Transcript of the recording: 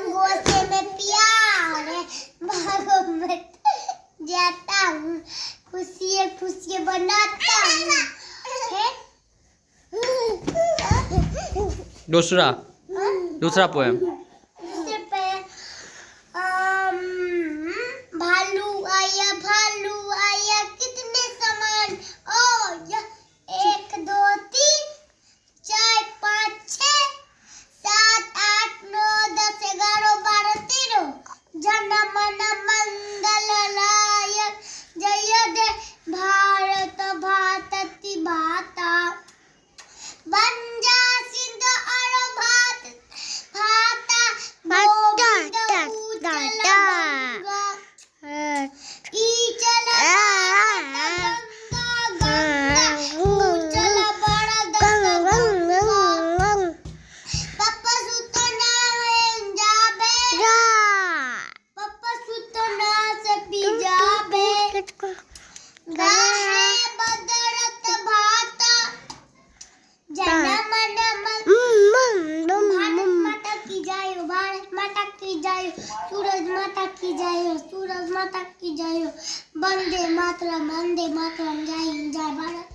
रंगों से मैं प्यार है, भागो मत जाता हूँ, खुशियाँ खुशियाँ बनाता हूँ। दूसरा दूसरा पोएम। दूसरे पे भालू आया कितने सामान, ओ या 1 2 3 4 5 6 7 8 9 10 11 12 13 जन मन मंगलदायक जय दे भारत भातति भाता बंजा सिंध और भाता गोविंद उजला गंगा ईचल गंगा उजल बड़ा गंगा पप्पा सुतना है जाबे पप्पा सुतना से पी जाबे गाहे बदरत भाता जनमन भारत माता की जय हो, भारत माता की जय हो, सूरज माता की जय हो, सूरज माता की जय हो, वंदे मातरम जय हिंद जय भारत।